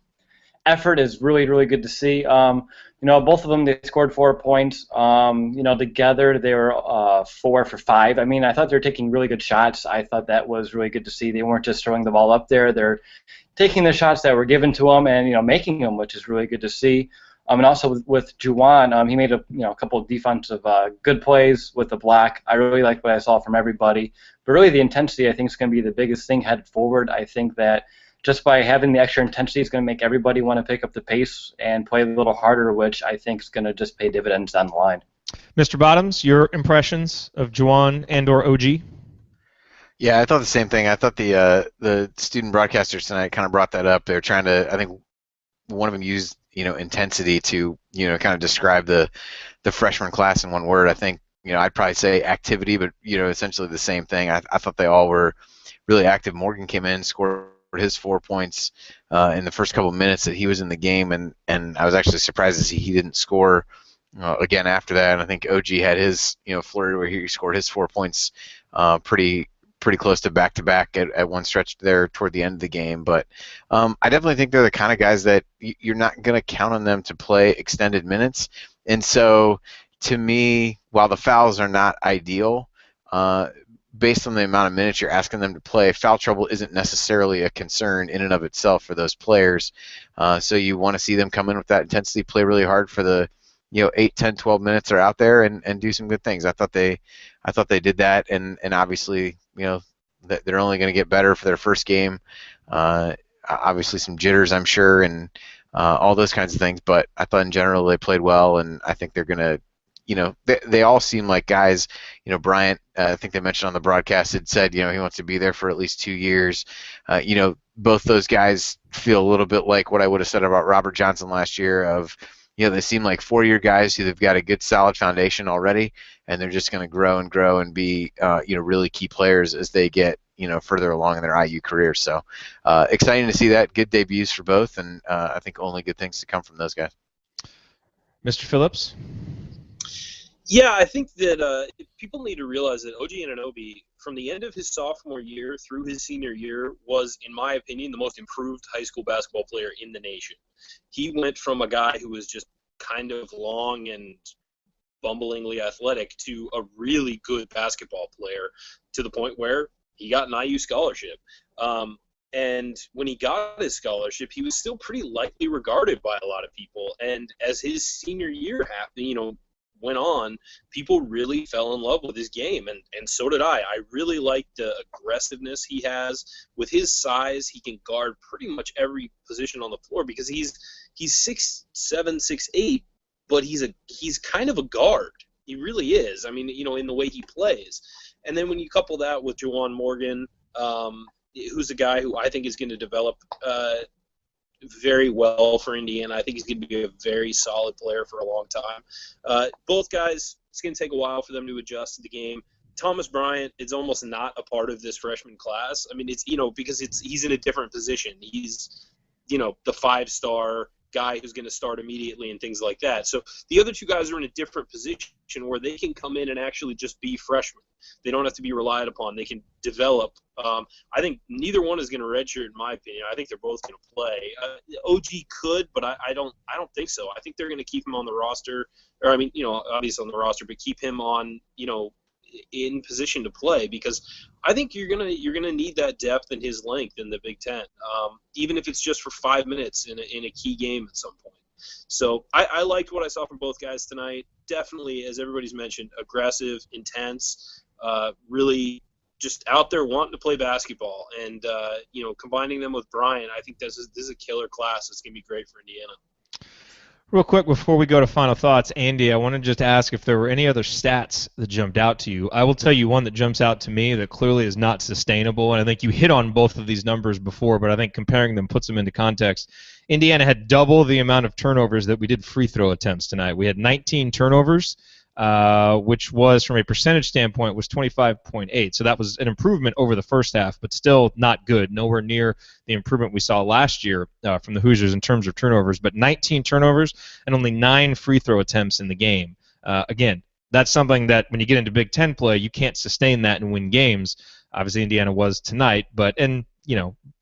effort is really, really good to see. Both of them, they scored 4 points. Together they were 4 for 5. I mean, I thought they were taking really good shots. I thought that was really good to see. They weren't just throwing the ball up there. They're taking the shots that were given to them and, making them, which is really good to see. And also with Juwan, he made a couple of defensive good plays with the block. I really liked what I saw from everybody. But really the intensity, I think, is going to be the biggest thing headed forward. I think that just by having the extra intensity, it's going to make everybody want to pick up the pace and play a little harder, which I think is going to just pay dividends down the line. Mr. Bottoms, your impressions of Juwan and/or OG? Yeah, I thought the same thing. I thought the student broadcasters tonight kind of brought that up. They're trying to, I think one of them used, intensity to, kind of describe the freshman class in one word. I think, I'd probably say activity, but essentially the same thing. I thought they all were really active. Morgan came in, scored his 4 points in the first couple of minutes that he was in the game, and I was actually surprised to see he didn't score again after that. And I think OG had his flurry where he scored his 4 points pretty close to back at one stretch there toward the end of the game. But I definitely think they're the kind of guys that you're not going to count on them to play extended minutes. And so to me, while the fouls are not ideal, based on the amount of minutes you're asking them to play, foul trouble isn't necessarily a concern in and of itself for those players. So you want to see them come in with that intensity, play really hard for the 8, 10, 12 minutes they're out there and do some good things. I thought they did that, and obviously they're only going to get better for their first game. Obviously some jitters, I'm sure, and all those kinds of things. But I thought in general they played well, and I think they're going to. They all seem like guys. Bryant, I think they mentioned on the broadcast, had said, he wants to be there for at least 2 years. Both those guys feel a little bit like what I would have said about Robert Johnson last year of, they seem like 4-year guys who they've got a good, solid foundation already, and they're just going to grow and be, really key players as they get, further along in their IU career. So exciting to see that. Good debuts for both, and I think only good things to come from those guys. Mr. Phillips? Yeah, I think that people need to realize that OG Anunoby, from the end of his sophomore year through his senior year, was, in my opinion, the most improved high school basketball player in the nation. He went from a guy who was just kind of long and bumblingly athletic to a really good basketball player, to the point where he got an IU scholarship. And when he got his scholarship, he was still pretty lightly regarded by a lot of people. And as his senior year happened, went on, people really fell in love with his game, and so did I. I really like the aggressiveness he has. With his size, he can guard pretty much every position on the floor because he's 6'7", 6'8", but he's kind of a guard. He really is. I mean, in the way he plays. And then when you couple that with Juwan Morgan, who's a guy who I think is going to develop very well for Indiana. I think he's going to be a very solid player for a long time. Both guys, it's going to take a while for them to adjust to the game. Thomas Bryant is almost not a part of this freshman class. I mean, it's because he's in a different position. He's the 5-star guy who's going to start immediately and things like that. So the other two guys are in a different position where they can come in and actually just be freshmen. They don't have to be relied upon. They can develop. I think neither one is going to redshirt, in my opinion. I think they're both going to play. OG could, but I don't think so. I think they're going to keep him on the roster, or obviously on the roster, but keep him on, in position to play, because I think you're gonna need that depth and his length in the Big Ten, even if it's just for 5 minutes in a key game at some point. So I liked what I saw from both guys tonight. Definitely, as everybody's mentioned, aggressive, intense, really just out there wanting to play basketball. And combining them with Bryant, I think this is a killer class. It's gonna be great for Indiana. Real quick before we go to final thoughts, Andy, I want to just ask if there were any other stats that jumped out to you. I will tell you one that jumps out to me that clearly is not sustainable, and I think you hit on both of these numbers before, but I think comparing them puts them into context. Indiana had double the amount of turnovers that we did free throw attempts tonight. We had 19 turnovers, which was, from a percentage standpoint, was 25.8. So that was an improvement over the first half, but still not good. Nowhere near the improvement we saw last year from the Hoosiers in terms of turnovers. But 19 turnovers and only 9 free throw attempts in the game. Again, that's something that when you get into Big Ten play, you can't sustain that and win games. Obviously, Indiana was tonight, but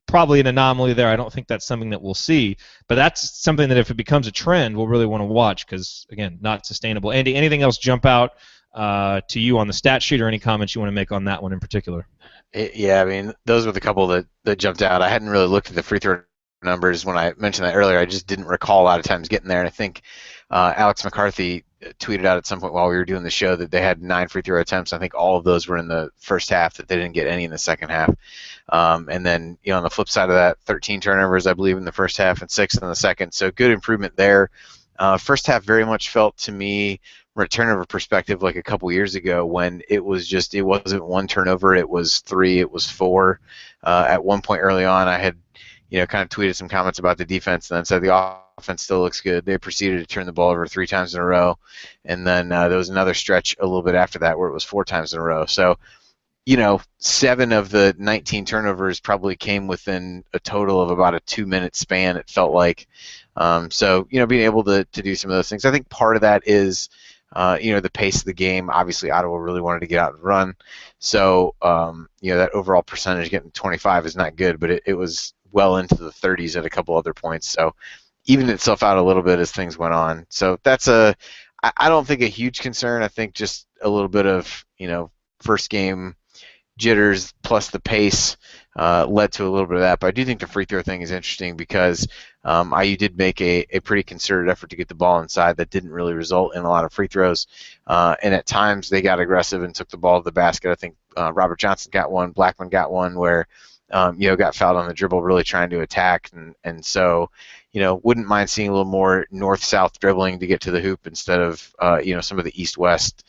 probably an anomaly there. I don't think that's something that we'll see, but that's something that if it becomes a trend, we'll really want to watch because, again, not sustainable. Andy, anything else jump out to you on the stat sheet or any comments you want to make on that one in particular? Yeah, I mean, those were the couple that jumped out. I hadn't really looked at the free throw numbers when I mentioned that earlier. I just didn't recall a lot of times getting there, and I think Alex McCarthy tweeted out at some point while we were doing the show that they had 9 free throw attempts. I think all of those were in the first half, that they didn't get any in the second half. And then, on the flip side of that, 13 turnovers, I believe, in the first half and 6 in the second. So good improvement there. First half very much felt to me, from a turnover perspective, like a couple years ago when it wasn't 1 turnover, it was 3, it was 4. At one point early on, I had kind of tweeted some comments about the defense and then said the offense still looks good. They proceeded to turn the ball over 3 times in a row, and then there was another stretch a little bit after that where it was 4 times in a row. So, 7 of the 19 turnovers probably came within a total of about a 2-minute span, it felt like. So, being able to do some of those things. I think part of that is, the pace of the game. Obviously, Ottawa really wanted to get out and run. So, that overall percentage getting 25 is not good, but it was well into the 30s at a couple other points. So, evened itself out a little bit as things went on. So, that's I don't think a huge concern. I think just a little bit of, first game jitters plus the pace led to a little bit of that. But I do think the free throw thing is interesting because IU did make a pretty concerted effort to get the ball inside that didn't really result in a lot of free throws. And at times they got aggressive and took the ball to the basket. I think Robert Johnson got one, Blackman got one where got fouled on the dribble really trying to attack. And so, wouldn't mind seeing a little more north-south dribbling to get to the hoop instead of, some of the east-west,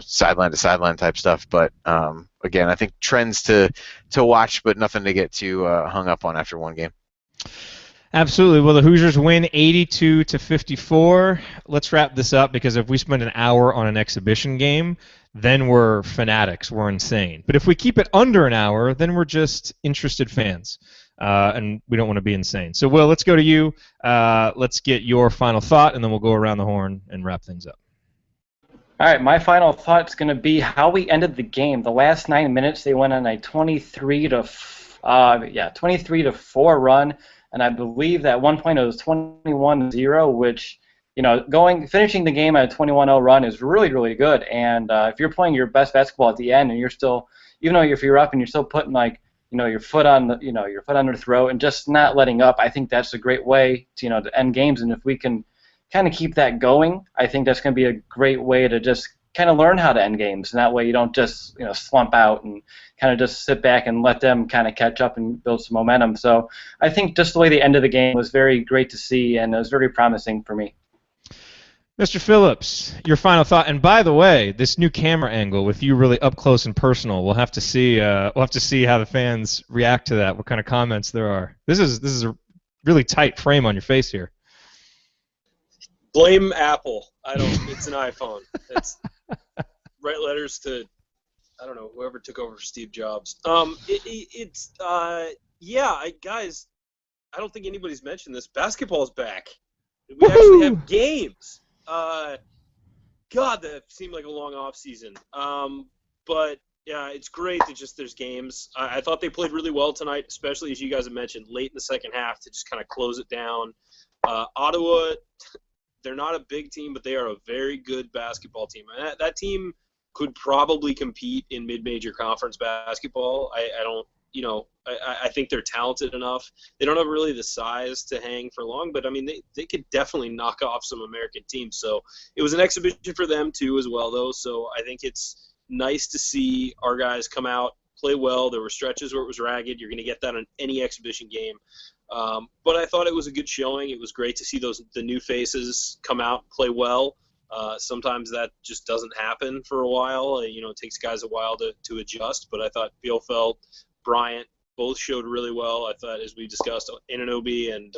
sideline to sideline type stuff. But again, I think trends to watch, but nothing to get too hung up on after one game. Absolutely. Well, the Hoosiers win 82-54. Let's wrap this up because if we spend an hour on an exhibition game, then we're fanatics. We're insane. But if we keep it under an hour, then we're just interested fans. And we don't want to be insane. So, Will, let's go to you. Let's get your final thought, and then we'll go around the horn and wrap things up. All right, my final thought is going to be how we ended the game. The last 9 minutes, they went on a 23-4 run, and I believe that at one point it was 21-0, which, finishing the game at a 21-0 run is really, really good. And if you're playing your best basketball at the end, and you're still, even though if you're up and you're still putting your foot on the, your foot on their throat and just not letting up, I think that's a great way to, to end games. And if we can kind of keep that going, I think that's going to be a great way to just kind of learn how to end games. And that way you don't just, slump out and kind of just sit back and let them kind of catch up and build some momentum. So I think just the way the end of the game was very great to see, and it was very promising for me. Mr. Phillips, your final thought. And by the way, this new camera angle with you really up close and personal, we'll have to see. We'll have to see how the fans react to that. What kind of comments there are. This is a really tight frame on your face here. Blame Apple. It's an iPhone. It's write letters to, I don't know, whoever took over for Steve Jobs. Guys, I don't think anybody's mentioned this. Basketball's back. We actually have games. God, that seemed like a long off season. But yeah, it's great that just there's games. I thought they played really well tonight, especially as you guys have mentioned, late in the second half to just kind of close it down. Ottawa, they're not a big team, but they are a very good basketball team. That team could probably compete in mid-major conference basketball. I think they're talented enough. They don't have really the size to hang for long, but I mean, they could definitely knock off some American teams. So it was an exhibition for them too, as well, though. So I think it's nice to see our guys come out, play well. There were stretches where it was ragged. You're going to get that on any exhibition game. But I thought it was a good showing. It was great to see the new faces come out and play well. Sometimes that just doesn't happen for a while. It takes guys a while to adjust. But I thought Bielfeldt, Bryant, both showed really well. I thought, as we discussed, Anunoby and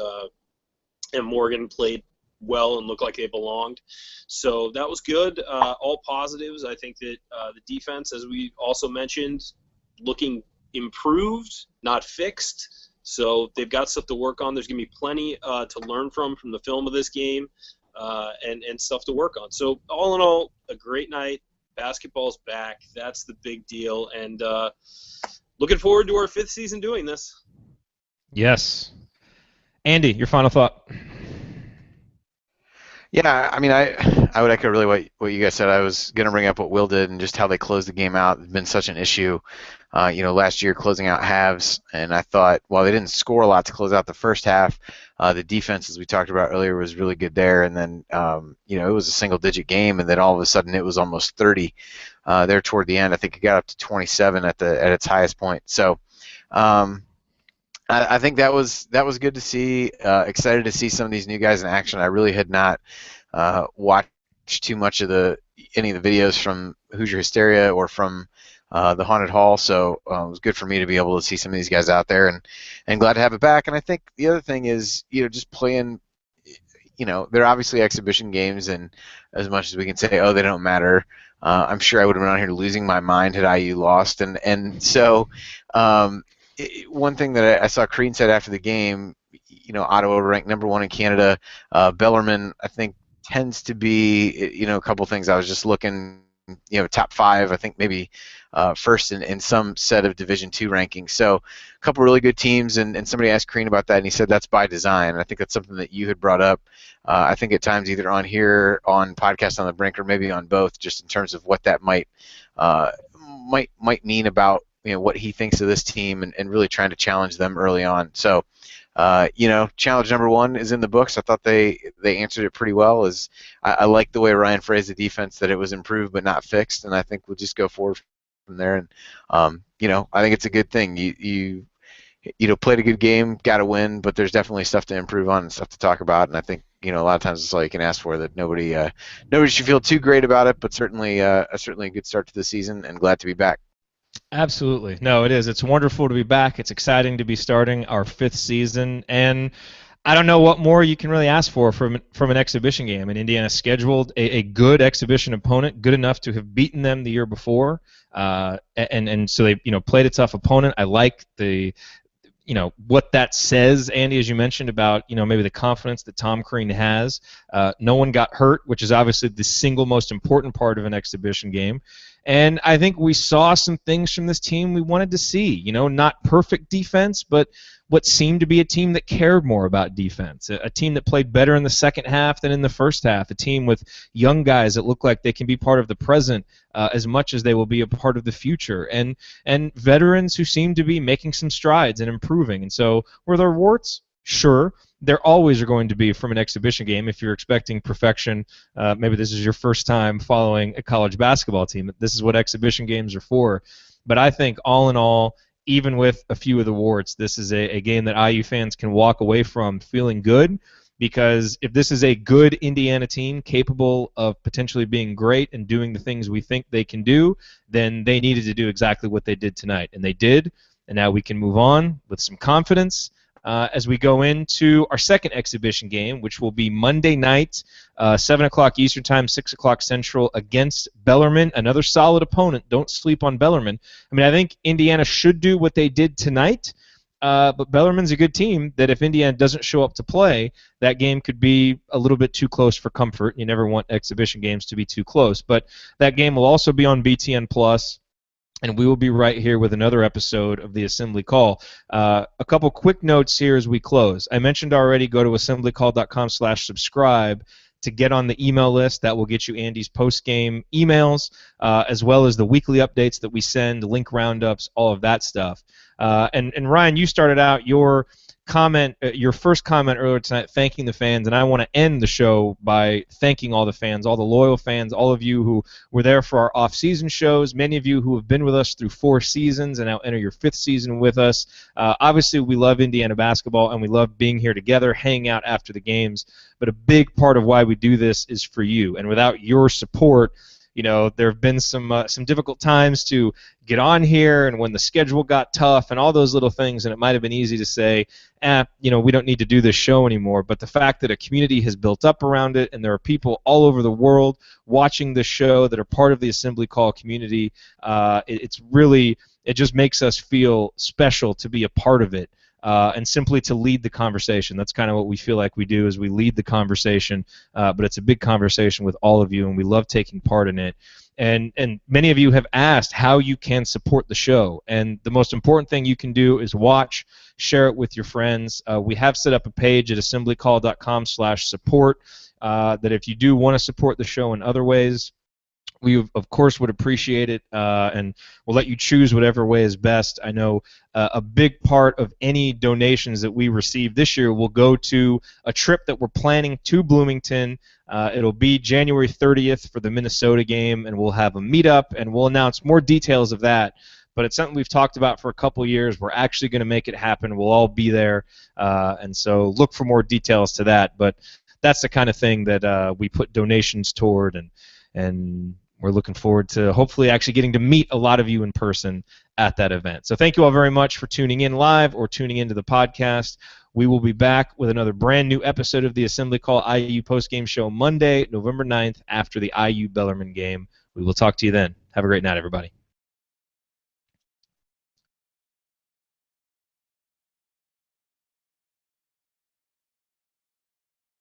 Morgan played well and looked like they belonged. So that was good. All positives. I think that the defense, as we also mentioned, looking improved, not fixed. So they've got stuff to work on. There's going to be plenty to learn from the film of this game and stuff to work on. So all in all, a great night. Basketball's back. That's the big deal. And looking forward to our 5th season doing this. Yes. Andy, your final thought. Yeah, I mean, I would echo really what you guys said. I was going to bring up what Will did and just how they closed the game out. It's been such an issue, last year closing out halves. And I thought, while they didn't score a lot to close out the first half, the defense, as we talked about earlier, was really good there. And then, it was a single-digit game, and then all of a sudden it was almost 30 there toward the end. I think it got up to 27 at its highest point. So I think that was good to see. Excited to see some of these new guys in action. I really had not watched too much of any of the videos from Hoosier Hysteria or from the Haunted Hall. So it was good for me to be able to see some of these guys out there, and glad to have it back. And I think the other thing is, just playing. They're obviously exhibition games, and as much as we can say, oh, they don't matter, I'm sure I would have been out here losing my mind had IU lost. And so one thing that I saw Crean said after the game, Ottawa ranked number 1 in Canada. Bellarmine, I think, tends to be, a couple things. I was just looking, top 5, I think maybe first in some set of Division II rankings. So a couple really good teams, and somebody asked Crean about that, and he said that's by design. And I think that's something that you had brought up. I think at times either on here, on Podcast on the Brink, or maybe on both, just in terms of what that might mean about what he thinks of this team, and really trying to challenge them early on. So challenge number 1 is in the books. I thought they answered it pretty well. I like the way Ryan phrased the defense, that it was improved but not fixed, and I think we'll just go forward from there. And I think it's a good thing. You played a good game, got to win, but there's definitely stuff to improve on and stuff to talk about. And I think a lot of times it's all you can ask for. That nobody should feel too great about it, but certainly a good start to the season, and glad to be back. Absolutely. No, it is. It's wonderful to be back. It's exciting to be starting our 5th season, and I don't know what more you can really ask for from an exhibition game. And Indiana scheduled a good exhibition opponent, good enough to have beaten them the year before, and so they played a tough opponent. I like the what that says, Andy, as you mentioned about maybe the confidence that Tom Crean has. No one got hurt, which is obviously the single most important part of an exhibition game. And I think we saw some things from this team we wanted to see. Not perfect defense, but what seemed to be a team that cared more about defense, a team that played better in the second half than in the first half, a team with young guys that look like they can be part of the present as much as they will be a part of the future, and veterans who seem to be making some strides and improving. And so were there warts? Sure. There always are going to be from an exhibition game. If you're expecting perfection, maybe this is your first time following a college basketball team. This is what exhibition games are for. But I think all in all, even with a few of the warts, this is a game that IU fans can walk away from feeling good, because if this is a good Indiana team capable of potentially being great and doing the things we think they can do, then they needed to do exactly what they did tonight. And they did, and now we can move on with some confidence as we go into our second exhibition game, which will be Monday night, 7 o'clock Eastern Time, 6 o'clock Central, against Bellarmine, another solid opponent. Don't sleep on Bellarmine. I mean, I think Indiana should do what they did tonight, but Bellarmine's a good team that if Indiana doesn't show up to play, that game could be a little bit too close for comfort. You never want exhibition games to be too close. But that game will also be on BTN+. And we will be right here with another episode of the Assembly Call. A couple quick notes here as we close. I mentioned already, go to assemblycall.com/subscribe to get on the email list. That will get you Andy's post-game emails, as well as the weekly updates that we send, link roundups, all of that stuff. And Ryan, you started out your comment, your first comment earlier tonight, thanking the fans, and I want to end the show by thanking all the fans, all the loyal fans, all of you who were there for our off-season shows, many of you who have been with us through 4 seasons and now enter your 5th season with us. Obviously, we love Indiana basketball, and we love being here together, hanging out after the games, but a big part of why we do this is for you, and without your support, there have been some difficult times to get on here, and when the schedule got tough and all those little things, and it might have been easy to say, we don't need to do this show anymore. But the fact that a community has built up around it, and there are people all over the world watching this show that are part of the Assembly Call community, it just makes us feel special to be a part of it. And simply to lead the conversation. That's kind of what we feel like we do, is we lead the conversation, but it's a big conversation with all of you, and we love taking part in it. And many of you have asked how you can support the show, and the most important thing you can do is watch, share it with your friends. We have set up a page at assemblycall.com/support that if you do want to support the show in other ways, we, of course, would appreciate it, and we'll let you choose whatever way is best. I know a big part of any donations that we receive this year will go to a trip that we're planning to Bloomington. It'll be January 30th for the Minnesota game, and we'll have a meetup, and we'll announce more details of that. But it's something we've talked about for a couple years. We're actually going to make it happen. We'll all be there, and so look for more details to that. But that's the kind of thing that we put donations toward, and we're looking forward to hopefully actually getting to meet a lot of you in person at that event. So thank you all very much for tuning in live or tuning into the podcast. We will be back with another brand new episode of the Assembly Call IU postgame show Monday, November 9th, after the IU Bellarmine game. We will talk to you then. Have a great night, everybody.